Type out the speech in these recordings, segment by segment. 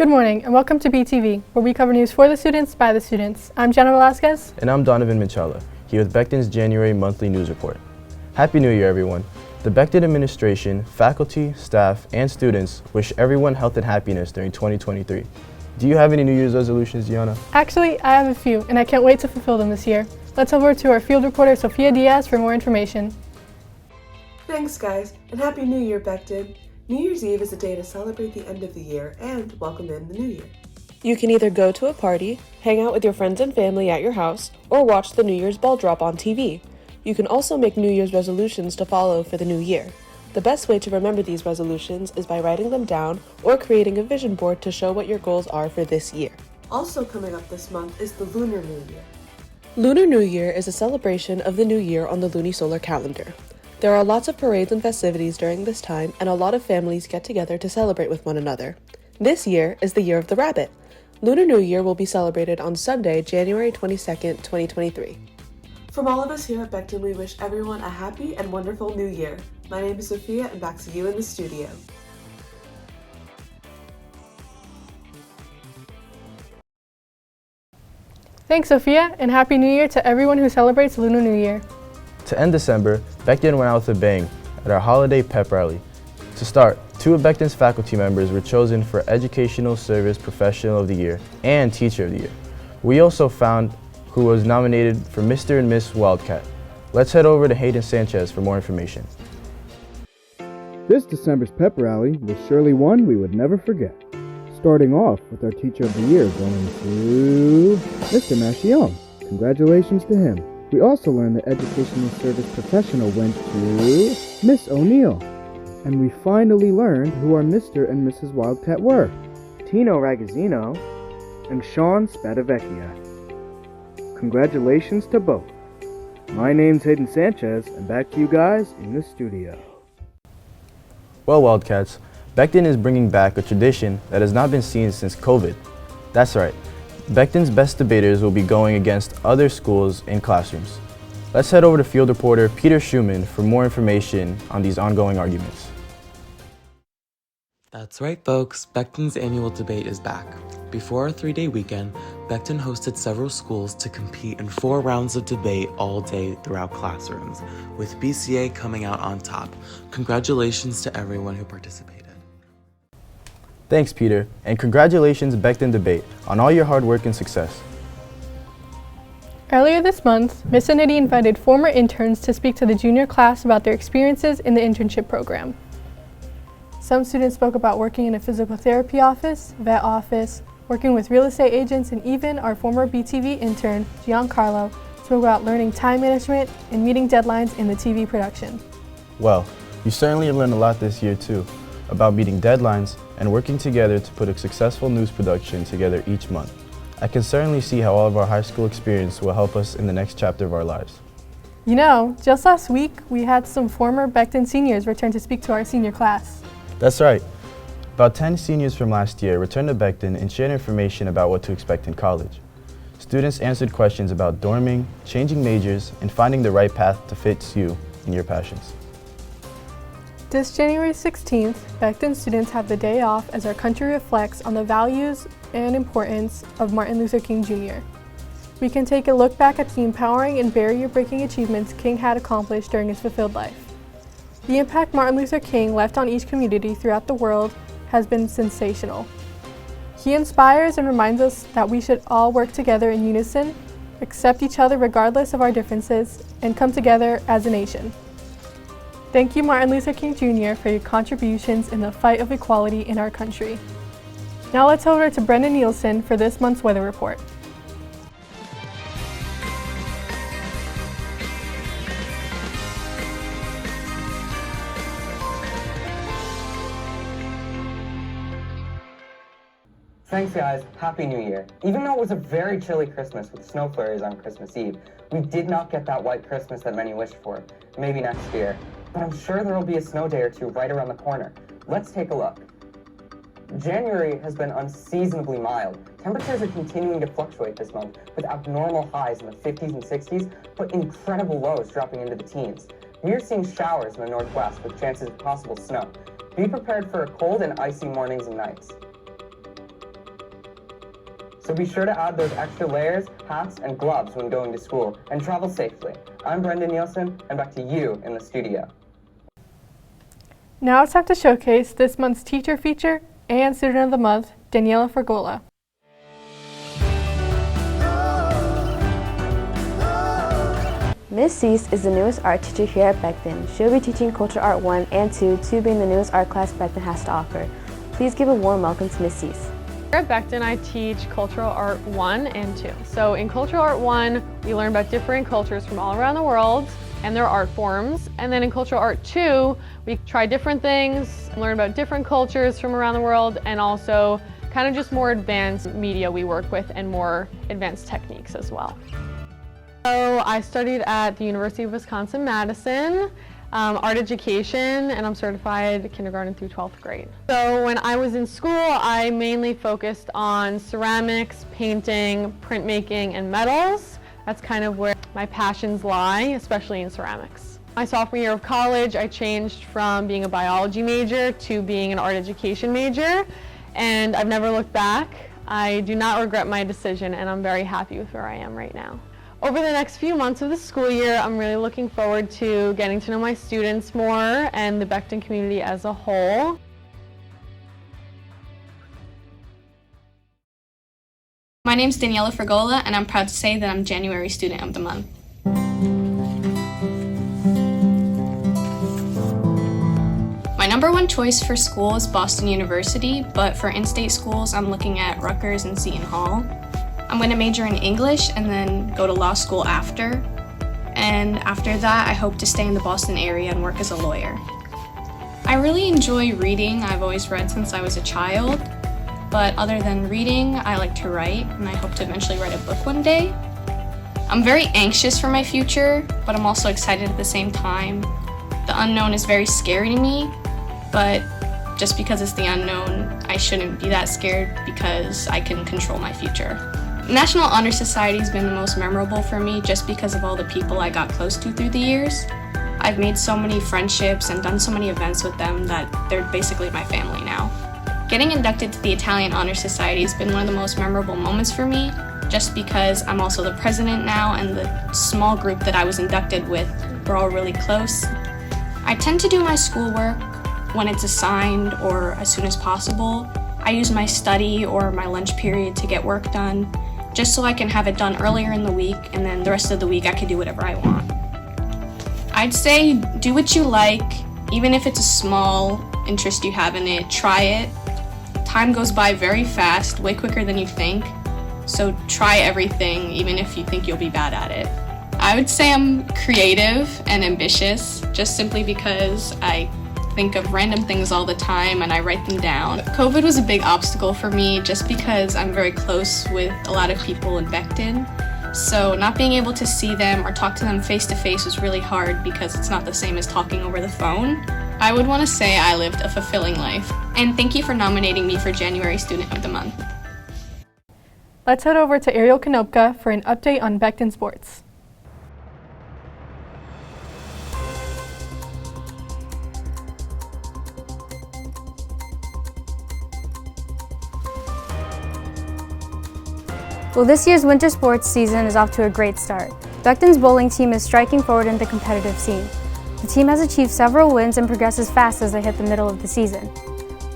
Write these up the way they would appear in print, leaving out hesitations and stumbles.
Good morning and welcome to BTV, where we cover news for the students by the students. I'm Jenna Velasquez. And I'm Donovan Minchala, here with Becton's January monthly news report. Happy New Year, everyone. The Becton administration, faculty, staff, and students wish everyone health and happiness during 2023. Do you have any New Year's resolutions, Gianna? Actually, I have a few, and I can't wait to fulfill them this year. Let's head over to our field reporter, Sophia Diaz, for more information. Thanks, guys, and Happy New Year, Becton. New Year's Eve is a day to celebrate the end of the year and welcome in the new year. You can either go to a party, hang out with your friends and family at your house, or watch the New Year's ball drop on TV. You can also make New Year's resolutions to follow for the new year. The best way to remember these resolutions is by writing them down or creating a vision board to show what your goals are for this year. Also coming up this month is the Lunar New Year. Lunar New Year is a celebration of the new year on the lunisolar calendar. There are lots of parades and festivities during this time, and a lot of families get together to celebrate with one another. This year is the Year of the Rabbit. Lunar New Year will be celebrated on Sunday, January 22nd, 2023. From all of us here at Becton, we wish everyone a happy and wonderful new year. My name is Sophia, and back to you in the studio. Thanks, Sophia, and Happy New Year to everyone who celebrates Lunar New Year. To end December, Becton went out with a bang at our holiday pep rally. To start, 2 of Becton's faculty members were chosen for Educational Service Professional of the Year and Teacher of the Year. We also found who was nominated for Mr. and Miss Wildcat. Let's head over to Hayden Sanchez for more information. This December's pep rally was surely one we would never forget. Starting off with our Teacher of the Year going to Mr. Mascione. Congratulations to him. We also learned that Educational Service Professional went to Miss O'Neill. And we finally learned who our Mr. and Mrs. Wildcat were, Tino Ragazzino and Sean Spadavecchia. Congratulations to both. My name's Hayden Sanchez, and back to you guys in the studio. Well, Wildcats, Becton is bringing back a tradition that has not been seen since COVID. That's right. Becton's best debaters will be going against other schools in classrooms. Let's head over to field reporter Peter Schumann for more information on these ongoing arguments. That's right, folks. Becton's annual debate is back. Before our 3-day weekend, Becton hosted several schools to compete in 4 rounds of debate all day throughout classrooms, with BCA coming out on top. Congratulations to everyone who participated. Thanks, Peter, and congratulations, Becton Debate, on all your hard work and success. Earlier this month, Miss Anity invited former interns to speak to the junior class about their experiences in the internship program. Some students spoke about working in a physical therapy office, vet office, working with real estate agents, and even our former BTV intern, Giancarlo, spoke about learning time management and meeting deadlines in the TV production. Well, you certainly learned a lot this year too, about meeting deadlines and working together to put a successful news production together each month. I can certainly see how all of our high school experience will help us in the next chapter of our lives. You know, just last week, we had some former Becton seniors return to speak to our senior class. That's right. About 10 seniors from last year returned to Becton and shared information about what to expect in college. Students answered questions about dorming, changing majors, and finding the right path to fit you and your passions. This January 16th, Becton students have the day off as our country reflects on the values and importance of Martin Luther King Jr. We can take a look back at the empowering and barrier-breaking achievements King had accomplished during his fulfilled life. The impact Martin Luther King left on each community throughout the world has been sensational. He inspires and reminds us that we should all work together in unison, accept each other regardless of our differences, and come together as a nation. Thank you, Martin Luther King Jr., for your contributions in the fight of equality in our country. Now let's head over to Brendan Nielsen for this month's weather report. Thanks, guys. Happy New Year. Even though it was a very chilly Christmas with snow flurries on Christmas Eve, we did not get that white Christmas that many wished for. Maybe next year. But I'm sure there will be a snow day or two right around the corner. Let's take a look. January has been unseasonably mild. Temperatures are continuing to fluctuate this month, with abnormal highs in the 50s and 60s, but incredible lows dropping into the teens. We are seeing showers in the northwest with chances of possible snow. Be prepared for cold and icy mornings and nights. So be sure to add those extra layers, hats, and gloves when going to school, and travel safely. I'm Brendan Nielsen, and back to you in the studio. Now it's time to showcase this month's teacher feature and student of the month, Daniela Fergola. Miss Cease is the newest art teacher here at Becton. She'll be teaching Culture Art 1 and 2 being the newest art class Becton has to offer. Please give a warm welcome to Miss Cease. Here at Becton, I teach Cultural Art 1 and 2. So in Cultural Art 1, we learn about different cultures from all around the world and their art forms. And then in Cultural Art 2, we try different things, learn about different cultures from around the world, and also kind of just more advanced media we work with and more advanced techniques as well. So I studied at the University of Wisconsin-Madison, art education, and I'm certified kindergarten through 12th grade. So when I was in school, I mainly focused on ceramics, painting, printmaking, and metals. That's kind of where my passions lie, especially in ceramics. My sophomore year of college, I changed from being a biology major to being an art education major, and I've never looked back. I do not regret my decision, and I'm very happy with where I am right now. Over the next few months of the school year, I'm really looking forward to getting to know my students more and the Becton community as a whole. My name's Daniela Fergola, and I'm proud to say that I'm January Student of the Month. My number one choice for school is Boston University, but for in-state schools, I'm looking at Rutgers and Seton Hall. I'm going to major in English and then go to law school after. And after that, I hope to stay in the Boston area and work as a lawyer. I really enjoy reading. I've always read since I was a child. But other than reading, I like to write, and I hope to eventually write a book one day. I'm very anxious for my future, but I'm also excited at the same time. The unknown is very scary to me, but just because it's the unknown, I shouldn't be that scared because I can control my future. National Honor Society has been the most memorable for me just because of all the people I got close to through the years. I've made so many friendships and done so many events with them that they're basically my family now. Getting inducted to the Italian Honor Society has been one of the most memorable moments for me, just because I'm also the president now and the small group that I was inducted with, we're all really close. I tend to do my schoolwork when it's assigned or as soon as possible. I use my study or my lunch period to get work done, just so I can have it done earlier in the week, and then the rest of the week I can do whatever I want. I'd say do what you like, even if it's a small interest you have in it, try it. Time goes by very fast, way quicker than you think, so try everything, even if you think you'll be bad at it. I would say I'm creative and ambitious, just simply because I think of random things all the time and I write them down. COVID was a big obstacle for me just because I'm very close with a lot of people in Becton. So not being able to see them or talk to them face to face was really hard because it's not the same as talking over the phone. I would want to say I lived a fulfilling life. And thank you for nominating me for January Student of the Month. Let's head over to Ariel Konopka for an update on Becton sports. Well, this year's winter sports season is off to a great start. Becton's bowling team is striking forward in the competitive scene. The team has achieved several wins and progresses fast as they hit the middle of the season.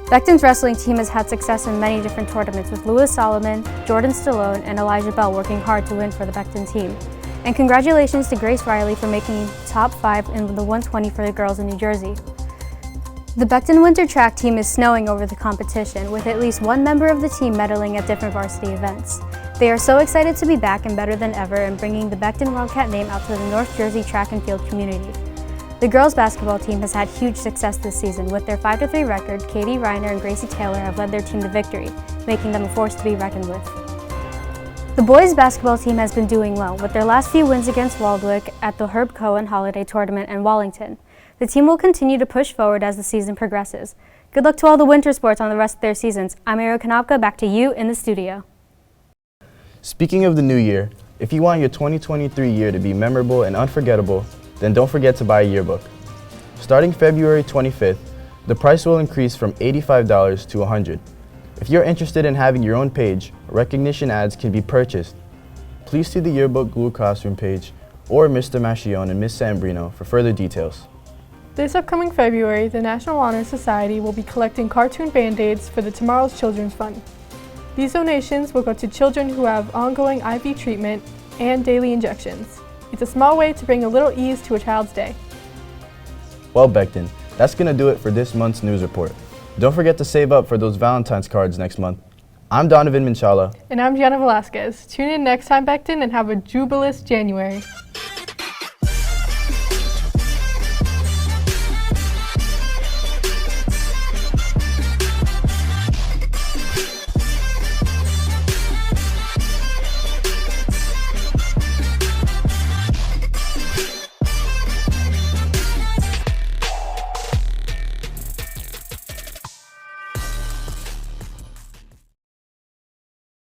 Becton's wrestling team has had success in many different tournaments with Louis Solomon, Jordan Stallone, and Elijah Bell working hard to win for the Becton team. And congratulations to Grace Riley for making top 5 in the 120 for the girls in New Jersey. The Becton winter track team is snowing over the competition, with at least one member of the team medaling at different varsity events. They are so excited to be back and better than ever and bringing the Becton Wildcat name out to the North Jersey track and field community. The girls basketball team has had huge success this season. With their 5-3 record, Katie Reiner and Gracie Taylor have led their team to victory, making them a force to be reckoned with. The boys basketball team has been doing well, with their last few wins against Waldwick at the Herb Cohen Holiday Tournament in Wallington. The team will continue to push forward as the season progresses. Good luck to all the winter sports on the rest of their seasons. I'm Ariel Konopka, back to you in the studio. Speaking of the new year, if you want your 2023 year to be memorable and unforgettable, then don't forget to buy a yearbook. Starting February 25th, the price will increase from $85 to $100. If you're interested in having your own page, recognition ads can be purchased. Please see the Yearbook Google Classroom page or Mr. Machione and Ms. Sambrino for further details. This upcoming February, the National Honor Society will be collecting cartoon Band-Aids for the Tomorrow's Children's Fund. These donations will go to children who have ongoing IV treatment and daily injections. It's a small way to bring a little ease to a child's day. Well, Becton, that's going to do it for this month's news report. Don't forget to save up for those Valentine's cards next month. I'm Donovan Minchala. And I'm Gianna Velasquez. Tune in next time, Becton, and have a jubilous January.